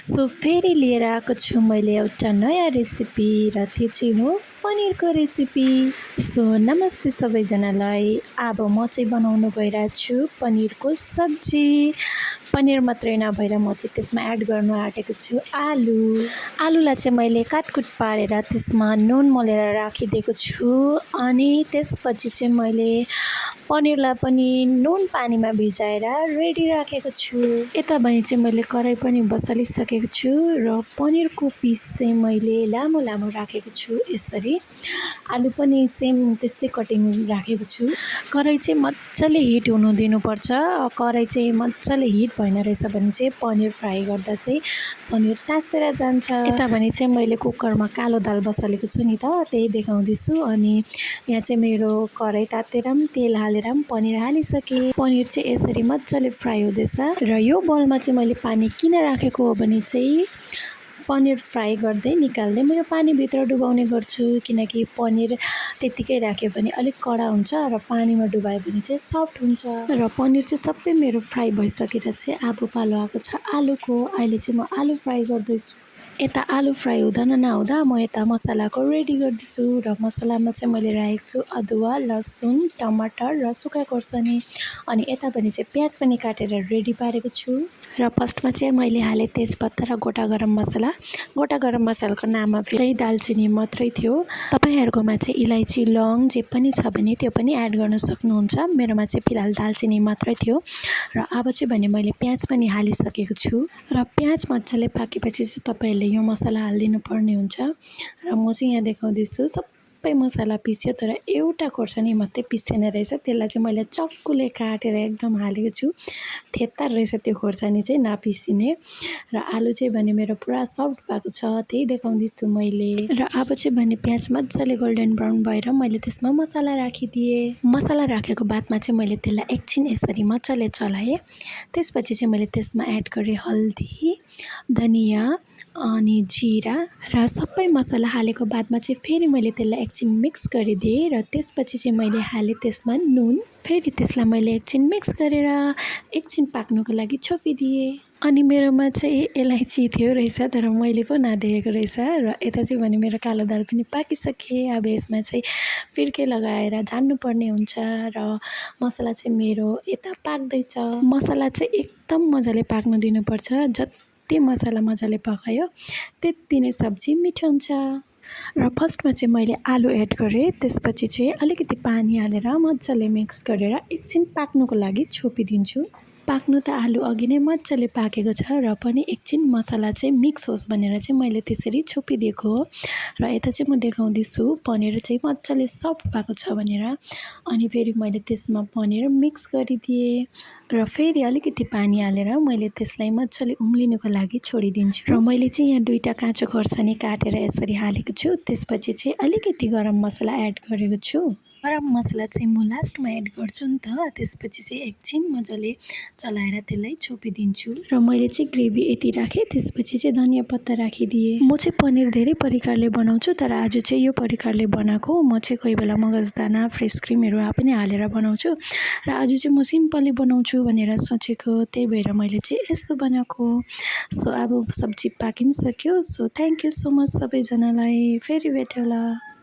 फेरि लिएर आएको छु मैले एउटा नयाँ रेसिपी र त्यो चाहिँ हो पनिरको रेसिपी। नमस्ते सबैजनालाई। अब म चाहिँ बनाउनु गइरहेको छु पनिरको सब्जी। पनिर मात्रै नभएर म चाहिँ त्यसमा एड गर्नु आँटेको छु आलु। आलुलाई चाहिँ मैले काटकुट पारेर त्यसमा नुन मोलेर राखिदिएको छु अनि त्यसपछि चाहिँ मैले पनिरलाई पनि नुन पानीमा भिजाएर रेडी राखेको छु। यता भने चाहिँ मैले कराई पनि बसालिसकेको छु र पनिरको पिस चाहिँ मैले लामो लामो राखेको छु यसरी। आलु पनि सेम त्यस्तै कटिङ राखेको छु। कराई चाहिँ मजाले हिट हुनु दिनुपर्छ। कराई चाहिँ मजाले हिट भएन रहेछ भने चाहिँ पनिर फ्राई गर्दा चाहिँ पनिर टाँसेर जान्छ। यता भने चाहिँ मैले कुकरमा कालो दाल बसालेको छु नि त, त्यही देखाउँदैछु। अनि यहाँ चाहिँ मेरो कराई तातेर पनि तेल हालेर पनि पनिर हालिसकेँ। पनिर चाहिँ यसरी मजाले फ्राई हुँदैछ र यो बलमा चाहिँ मैले पानी किन राखेको हो भने चाहिँ पनिर फ्राई गर्दै निकाल्दै मेरो पानीभित्र डुबाउने गर्छु, किनकि पनिर त्यत्तिकै राख्यो भने अलिक कडा हुन्छ र पानीमा डुबायो भने चाहिँ सफ्ट हुन्छ। र पनिर चाहिँ सबै मेरो फ्राई भइसकेर चाहिँ अब पालो आएको छ आलुको। अहिले चाहिँ म आलु फ्राई गर्दैछु। यता आलु फ्राई हुँदा नहुँदा म यता मसलाको रेडी गर्दैछु र मसलामा चाहिँ मैले राखेको छु अदुवा, लसुन, टमाटर र सुक्खा खोर्सानी। अनि यता पनि चाहिँ प्याज पनि काटेर रेडी पारेको छु। र फर्स्टमा चाहिँ मैले हालेँ तेजपत्ता र गोटा गरम मसला। गोटा गरम मसलाको नाममा चाहिँ दालचिनी मात्रै थियो। तपाईँहरूकोमा चाहिँ इलाइची, लौङ जे पनि छ भने त्यो पनि एड गर्न सक्नुहुन्छ। मेरोमा चाहिँ फिलहाल दालचिनी मात्रै थियो। र अब चाहिँ भने मैले प्याज पनि हालिसकेको छु र प्याज मजाले पाकेपछि चाहिँ तपाईँहरूले यो मसला हालिदिनु पर्ने हुन्छ। र म चाहिँ यहाँ देखाउँदैछु सबै मसला पिस्यो तर एउटा खोर्सानी मात्रै पिसेन रहेछ। त्यसलाई चाहिँ मैले चक्कुले काटेर एकदम हालेको छु। थेत्तर रहेछ त्यो खोर्सानी चाहिँ नपिसिने। र आलु चाहिँ भने मेरो पुरा सफ्ट भएको छ, त्यही देखाउँदैछु मैले। र अब चाहिँ भने प्याज मजाले गोल्डन ब्राउन भएर मैले त्यसमा मसला राखिदिएँ। मसला राखेको बादमा चाहिँ मैले त्यसलाई एकछिन यसरी मजाले चलाएँ। त्यसपछि चाहिँ मैले त्यसमा एड गरेँ हल्दी, धनिया अनि जिरा र सबै मसला हालेको बादमा चाहिँ फेरि मैले त्यसलाई एकछिन मिक्स गरिदिएँ र त्यसपछि चाहिँ मैले हालेँ त्यसमा नुन। फेरि त्यसलाई मैले एकछिन मिक्स गरेर एकछिन पाक्नुको लागि छोपिदिएँ। अनि मेरोमा चाहिँ इलाइची थियो रहेछ तर मैले पो नदेखेको रहेछ। र यता चाहिँ भने मेरो कालो दाल पनि पाकिसके। अब यसमा चाहिँ फिर्के लगाएर झान्नुपर्ने हुन्छ र मसला चाहिँ मेरो यता पाक्दैछ। मसला चाहिँ एकदम मजाले पाक्नु दिनुपर्छ। जति मसला मजाले पकायो त्यति नै सब्जी मिठो हुन्छ। र फर्स्टमा चाहिँ मैले आलु एड गरेँ। त्यसपछि चाहिँ अलिकति पानी हालेर मजाले मिक्स गरेर एकछिन पाक्नुको लागि छोपिदिन्छु। पाक्नु त आलु अघि नै मजाले पाकेको छ र पनि एकछिन मसला चाहिँ मिक्स होस् भनेर चाहिँ मैले त्यसरी छोपिदिएको हो। र यता चाहिँ म देखाउँदैछु पनिर चाहिँ मजाले सफ्ट भएको छ भनेर। अनि फेरि मैले त्यसमा पनिर मिक्स गरिदिएँ र फेरि अलिकति पानी हालेर मैले त्यसलाई मजाले उम्लिनुको लागि छोडिदिन्छु। र मैले चाहिँ यहाँ 2टा काँचो खोर्सानी काटेर यसरी हालेको छु। त्यसपछि चाहिँ अलिकति गरम मसला एड गरेको छु। गरम मसला चाहिँ म लास्टमा एड गर्छु नि त। त्यसपछि चाहिँ एकछिन मजाले चलाएर त्यसलाई छोपिदिन्छु। र मैले चाहिँ ग्रेभी यति राखेँ। त्यसपछि चाहिँ धनिया पत्ता राखिदिएँ। म चाहिँ पनिर धेरै प्रकारले बनाउँछु तर आज चाहिँ यो प्रकारले बनाएको। म चाहिँ कोही बेला मगजदाना, फ्रेस क्रिमहरू पनि हालेर बनाउँछु र आज चाहिँ म सिम्पली बनाउँछु भनेर सोचेको, त्यही भएर मैले चाहिँ यस्तो बनाएको। अब सब्जी पाकि पनि सक्यो। थ्याङ्क यू सो मच सबैजनालाई। फेरि भेटौँला।